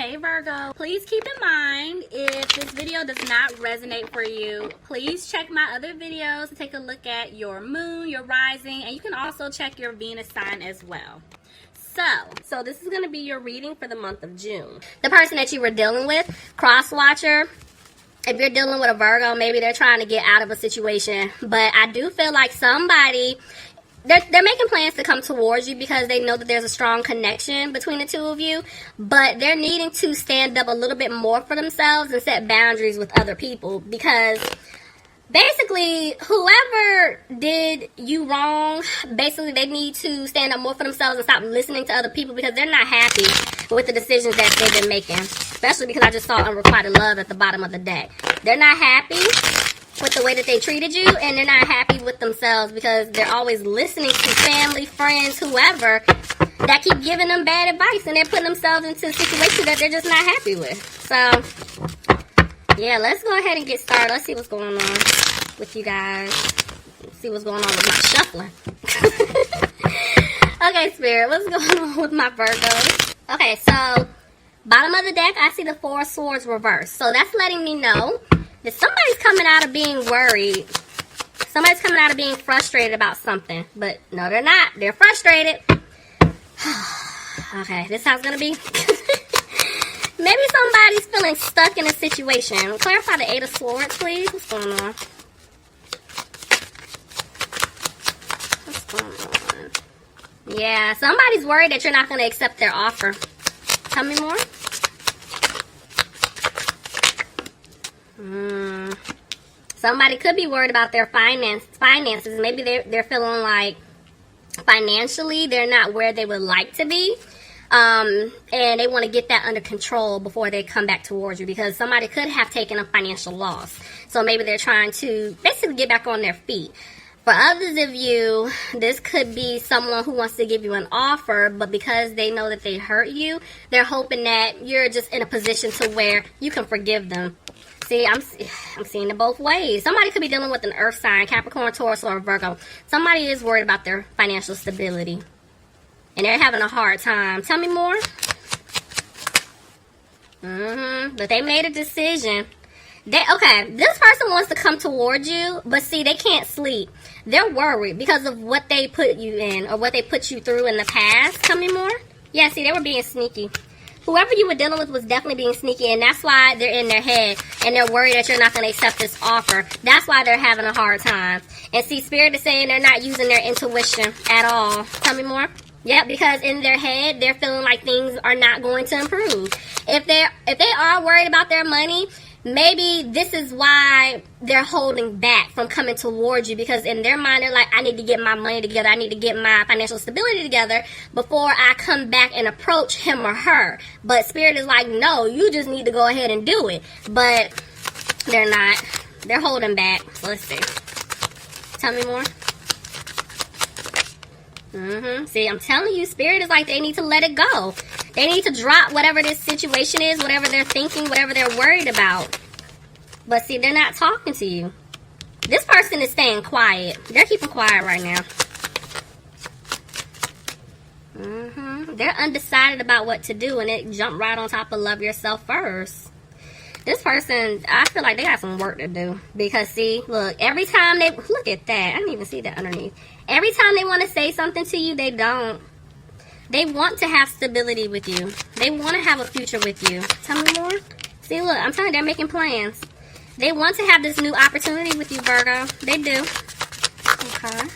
Hey Virgo, please keep in mind if this video does not resonate for you, please check my other videos to take a look at your moon, your rising, and you can also check your Venus sign as well. So this is going to be your reading for the month of June. The person that you were dealing with, cross-watcher, if you're dealing with a Virgo, maybe they're trying to get out of a situation, but I do feel like somebody... They're making plans to come towards you because they know that there's a strong connection between the two of you, but they're needing to stand up a little bit more for themselves and set boundaries with other people because basically whoever did you wrong, basically they need to stand up more for themselves and stop listening to other people because they're not happy with the decisions that they've been making, especially because I just saw unrequited love at the bottom of the deck. They're not happy with the way that they treated you, and they're not happy with themselves because they're always listening to family, friends, whoever that keep giving them bad advice, and they're putting themselves into a situation that they're just not happy with. So, yeah, let's go ahead and get started. Let's see what's going on with you guys. Let's see what's going on with my shuffling. Okay, Spirit, what's going on with my Virgos? Okay, so, bottom of the deck, I see the Four of Swords reversed. So that's letting me know that somebody's coming out of being worried. Somebody's coming out of being frustrated about something. But no, they're not. They're frustrated. Okay, this is how it's going to be. Maybe somebody's feeling stuck in a situation. Clarify the Eight of Swords, please. What's going on? What's going on? Yeah, somebody's worried that you're not going to accept their offer. Tell me more. Somebody could be worried about their finances. Maybe they're feeling like financially they're not where they would like to be. And they want to get that under control before they come back towards you because somebody could have taken a financial loss. So maybe they're trying to basically get back on their feet. For others of you, this could be someone who wants to give you an offer, but because they know that they hurt you, they're hoping that you're just in a position to where you can forgive them. See, I'm seeing it both ways. Somebody could be dealing with an earth sign, Capricorn, Taurus, or Virgo. Somebody is worried about their financial stability. And they're having a hard time. Tell me more. But they made a decision. Okay, this person wants to come towards you, but see, they can't sleep. They're worried because of what they put you in or what they put you through in the past. Tell me more. Yeah, see, they were being sneaky. Whoever you were dealing with was definitely being sneaky, and that's why they're in their head, and they're worried that you're not going to accept this offer. That's why they're having a hard time. And see, Spirit is saying they're not using their intuition at all. Tell me more. Yep, because in their head, they're feeling like things are not going to improve. If they are worried about their money, maybe this is why they're holding back from coming towards you because in their mind, they're like, I need to get my money together. I need to get my financial stability together before I come back and approach him or her. But Spirit is like, no, you just need to go ahead and do it. But they're not. They're holding back. So let's see. Tell me more. See, I'm telling you, Spirit is like they need to let it go. They need to drop whatever this situation is, whatever they're thinking, whatever they're worried about. But see, they're not talking to you. This person is staying quiet. They're keeping quiet right now. They're undecided about what to do, and it jumped right on top of love yourself first. This person, I feel like they got some work to do. Because see, look, every time they... Look at that. I didn't even see that underneath. Every time they want to say something to you, they don't. They want to have stability with you. They want to have a future with you. Tell me more. See, look, I'm telling you, they're making plans. They want to have this new opportunity with you, Virgo. They do. Okay.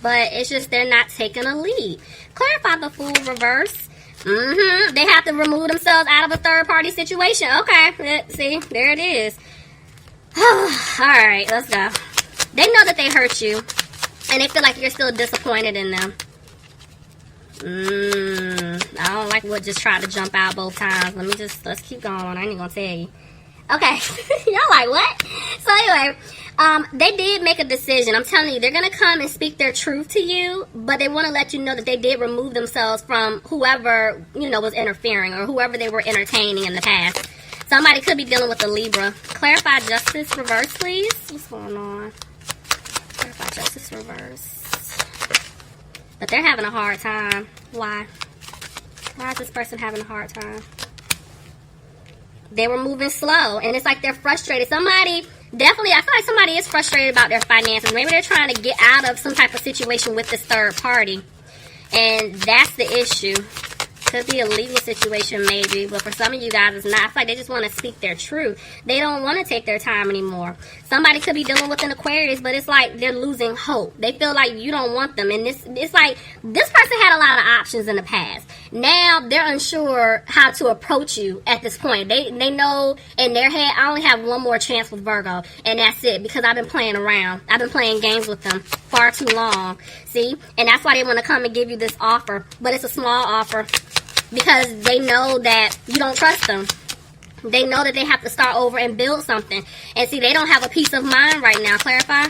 But it's just they're not taking a lead. Clarify the Fool reverse. They have to remove themselves out of a third-party situation. Okay. See, there it is. Alright, let's go. They know that they hurt you. And they feel like you're still disappointed in them. I don't like what just tried to jump out both times. Let's keep going. I ain't gonna tell you. Okay. Y'all like, what? So anyway, they did make a decision. I'm telling you, they're gonna come and speak their truth to you, but they want to let you know that they did remove themselves from whoever, was interfering or whoever they were entertaining in the past. Somebody could be dealing with a Libra. Clarify Justice reverse, please. What's going on? Clarify Justice reverse. But they're having a hard time. Why? Why is this person having a hard time? They were moving slow, and it's like they're frustrated. Somebody, definitely, I feel like somebody is frustrated about their finances. Maybe they're trying to get out of some type of situation with this third party, and that's the issue. Could be a legal situation maybe, but for some of you guys, it's not. I feel like they just want to speak their truth. They don't want to take their time anymore. Somebody could be dealing with an Aquarius, but it's like they're losing hope. They feel like you don't want them, and it's like this person had a lot of options in the past. Now they're unsure how to approach you at this point. They know in their head, I only have one more chance with Virgo, and that's it, because I've been playing around. I've been playing games with them far too long. See? And that's why they want to come and give you this offer, but it's a small offer. Because they know that you don't trust them. They know that they have to start over and build something. And see, they don't have a peace of mind right now. Clarify? I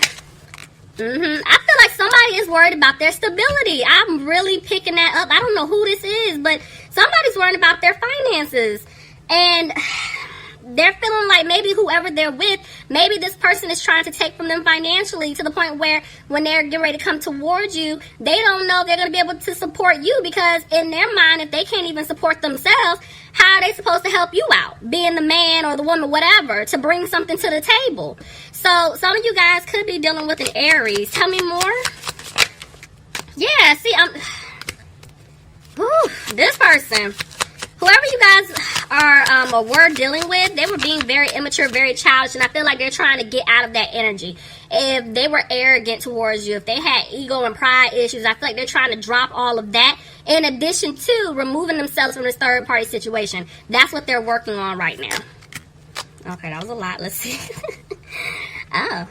feel like somebody is worried about their stability. I'm really picking that up. I don't know who this is, but somebody's worried about their finances. And they're feeling like maybe whoever they're with, maybe this person is trying to take from them financially to the point where when they're getting ready to come towards you, they don't know if they're going to be able to support you, because in their mind, if they can't even support themselves, how are they supposed to help you out? Being the man or the woman, whatever, to bring something to the table. So some of you guys could be dealing with an Aries. Tell me more. Yeah, see, this person, whoever you guys are or were dealing with, they were being very immature, very childish, and I feel like they're trying to get out of that energy. If they were arrogant towards you, if they had ego and pride issues, I feel like they're trying to drop all of that, in addition to removing themselves from this third party situation. That's what they're working on right now. Okay, that was a lot. Let's see. Oh.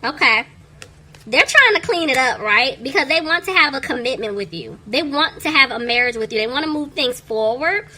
Okay. They're trying to clean it up, right? Because they want to have a commitment with you. They want to have a marriage with you. They want to move things forward.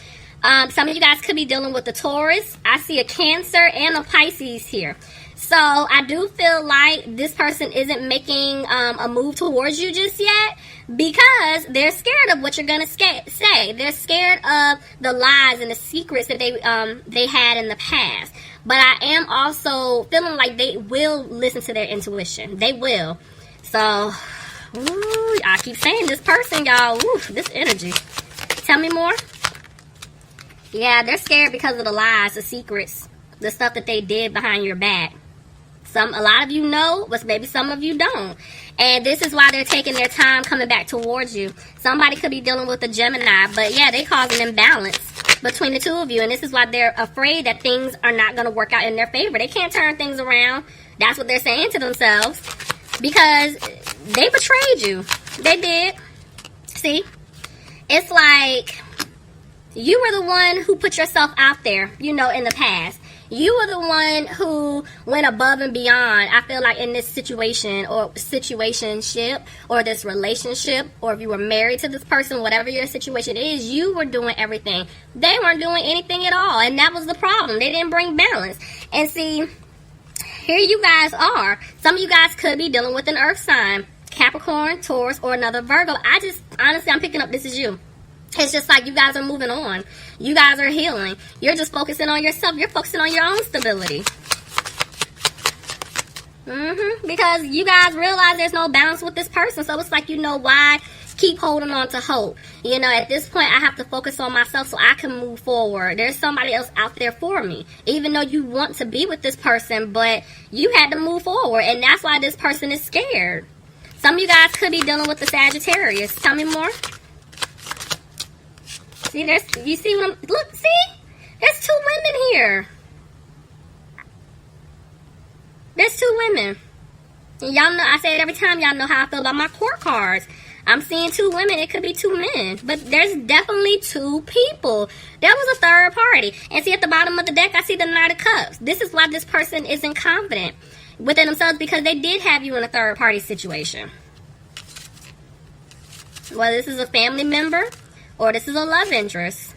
Some of you guys could be dealing with a Taurus. I see a Cancer and a Pisces here. So I do feel like this person isn't making a move towards you just yet, because they're scared of what you're going to say. They're scared of the lies and the secrets that they had in the past. But I am also feeling like they will listen to their intuition. They will. So, I keep saying this person, y'all. This energy. Tell me more. Yeah, they're scared because of the lies, the secrets, the stuff that they did behind your back. A lot of you know, but maybe some of you don't. And this is why they're taking their time coming back towards you. Somebody could be dealing with a Gemini, but yeah, they cause an imbalance between the two of you, and this is why they're afraid that things are not going to work out in their favor. They can't turn things around. That's what they're saying to themselves, because they betrayed you. They did. See, it's like you were the one who put yourself out there, in the past. You were the one who went above and beyond, I feel like, in this situation or situationship or this relationship, or if you were married to this person, whatever your situation is, you were doing everything. They weren't doing anything at all, and that was the problem. They didn't bring balance. And see, here you guys are. Some of you guys could be dealing with an earth sign, Capricorn, Taurus, or another Virgo. Honestly, I'm picking up this is you. It's just like you guys are moving on. You guys are healing. You're just focusing on yourself. You're focusing on your own stability. Because you guys realize there's no balance with this person. So it's like, why keep holding on to hope? At this point, I have to focus on myself so I can move forward. There's somebody else out there for me. Even though you want to be with this person, but you had to move forward. And that's why this person is scared. Some of you guys could be dealing with the Sagittarius. Tell me more. See, you see what I'm, look, see? There's two women here. There's two women. And y'all know, I say it every time, y'all know how I feel about my court cards. I'm seeing two women, it could be two men. But there's definitely two people. There was a third party. And see, at the bottom of the deck, I see the Knight of Cups. This is why this person isn't confident within themselves, because they did have you in a third party situation. Well, this is a family member, or this is a love interest.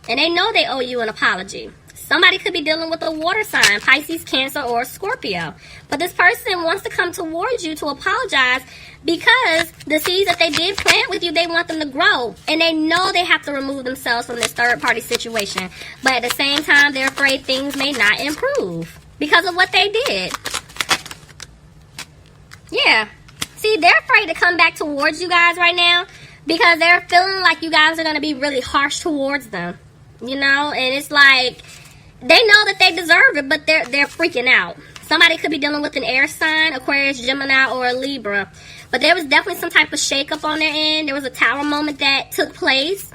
And they know they owe you an apology. Somebody could be dealing with a water sign, Pisces, Cancer, or Scorpio. But this person wants to come towards you to apologize because the seeds that they did plant with you, they want them to grow. And they know they have to remove themselves from this third-party situation. But at the same time, they're afraid things may not improve because of what they did. Yeah. See, they're afraid to come back towards you guys right now because they're feeling like you guys are going to be really harsh towards them, you know, and it's like they know that they deserve it, but they're freaking out. Somebody could be dealing with an air sign, Aquarius, Gemini, or a Libra, but there was definitely some type of shakeup on their end. There was a tower moment that took place,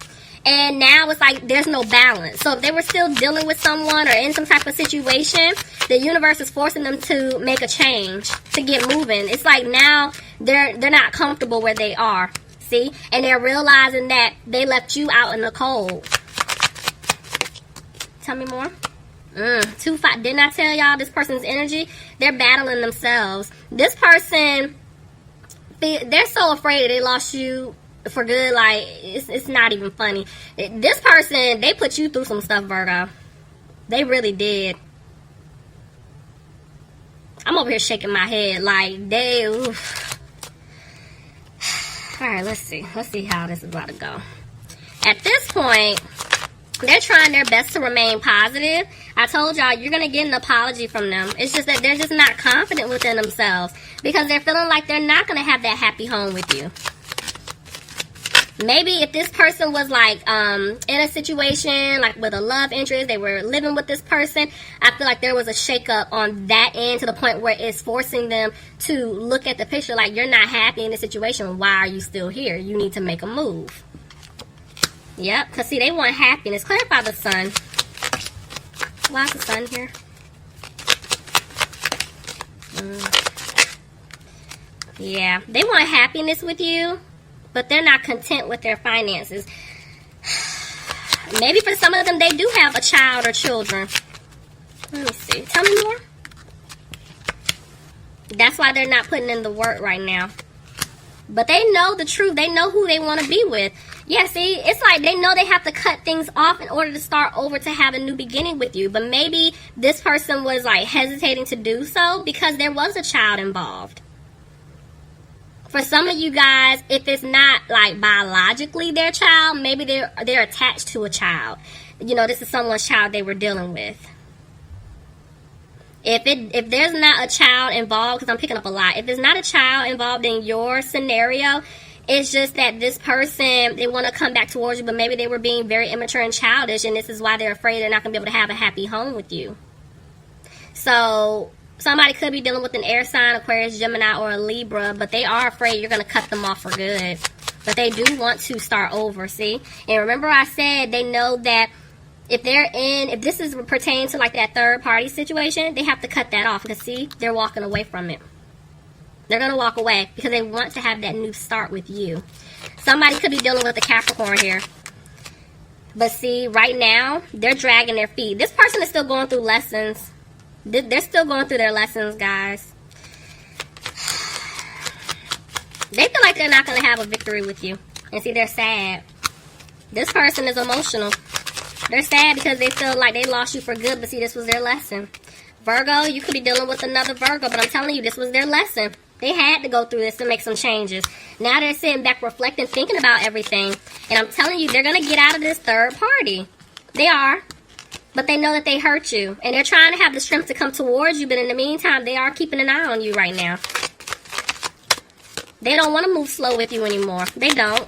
and now it's like there's no balance. So if they were still dealing with someone or in some type of situation, the universe is forcing them to make a change, to get moving. It's like now they're not comfortable where they are, see? And they're realizing that they left you out in the cold. Tell me more. 2-5. Didn't I tell y'all this person's energy? They're battling themselves. This person, they're so afraid that they lost you for good, like it's not even funny. This person, they put you through some stuff, Virgo. They really did. I'm over here shaking my head like they, oof. All right, let's see how this is about to go. At this point, they're trying their best to remain positive. I told y'all, you're going to get an apology from them. It's just that they're just not confident within themselves because they're feeling like they're not going to have that happy home with you. Maybe if this person was like in a situation like with a love interest, they were living with this person, I feel like there was a shakeup on that end to the point where it's forcing them to look at the picture like you're not happy in this situation. Why are you still here? You need to make a move. Yep, because see, they want happiness. Clarify the sun. Why is the sun here? Yeah, they want happiness with you, but they're not content with their finances. Maybe for some of them, they do have a child or children. Let me see. Tell me more. That's why they're not putting in the work right now. But they know the truth. They know who they want to be with. Yeah, see, it's like they know they have to cut things off in order to start over to have a new beginning with you. But maybe this person was like hesitating to do so because there was a child involved. For some of you guys, if it's not like biologically their child, maybe they're attached to a child. You know, this is someone's child they were dealing with. If there's not a child involved, because I'm picking up a lot, if there's not a child involved in your scenario, it's just that this person, they want to come back towards you, but maybe they were being very immature and childish, and this is why they're afraid they're not going to be able to have a happy home with you. So somebody could be dealing with an air sign, Aquarius, Gemini, or a Libra, but they are afraid you're going to cut them off for good. But they do want to start over, see? And remember I said they know that if this is pertaining to like that third party situation, they have to cut that off because see, they're walking away from it. They're going to walk away because they want to have that new start with you. Somebody could be dealing with a Capricorn here. But see, right now, they're dragging their feet. This person is still going through lessons. They're still going through their lessons, guys. They feel like they're not going to have a victory with you. And see, they're sad. This person is emotional. They're sad because they feel like they lost you for good, but see, this was their lesson. Virgo, you could be dealing with another Virgo, but I'm telling you, this was their lesson. They had to go through this to make some changes. Now they're sitting back reflecting, thinking about everything. And I'm telling you, they're going to get out of this third party. They are. But they know that they hurt you. And they're trying to have the strength to come towards you, but in the meantime, they are keeping an eye on you right now. They don't want to move slow with you anymore. They don't.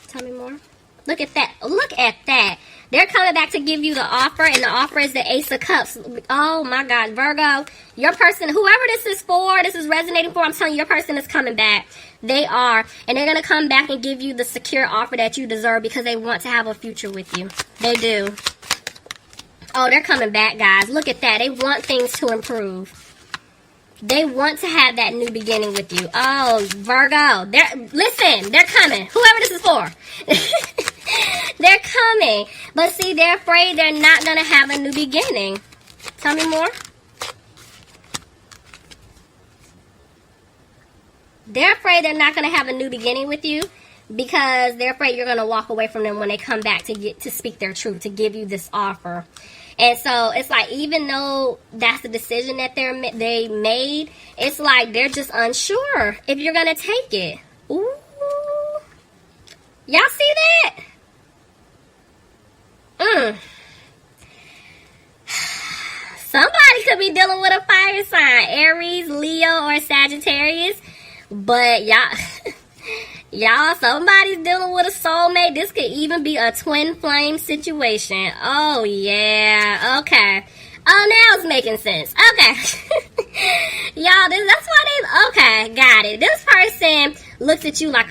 Tell me more. Look at that. Look at that. They're coming back to give you the offer, and the offer is the Ace of Cups. Oh, my God. Virgo, your person, whoever this is for, this is resonating for, I'm telling you, your person is coming back. They are. And they're going to come back and give you the secure offer that you deserve because they want to have a future with you. They do. Oh, they're coming back, guys. Look at that. They want things to improve. They want to have that new beginning with you. Oh, Virgo. Listen, they're coming. Whoever this is for. They're coming. But see, they're afraid they're not going to have a new beginning. Tell me more. They're afraid they're not going to have a new beginning with you because they're afraid you're going to walk away from them when they come back to speak their truth, to give you this offer. And so it's like, even though that's the decision that they made, it's like they're just unsure if you're going to take it. Ooh. Y'all see that? Somebody could be dealing with a fire sign, Aries, Leo, or Sagittarius. But y'all Y'all, somebody's dealing with a soulmate. This could even be a twin flame situation. Oh, yeah. Okay. Oh, now it's making sense. Okay. Y'all, that's why okay, got it. This person looks at you like,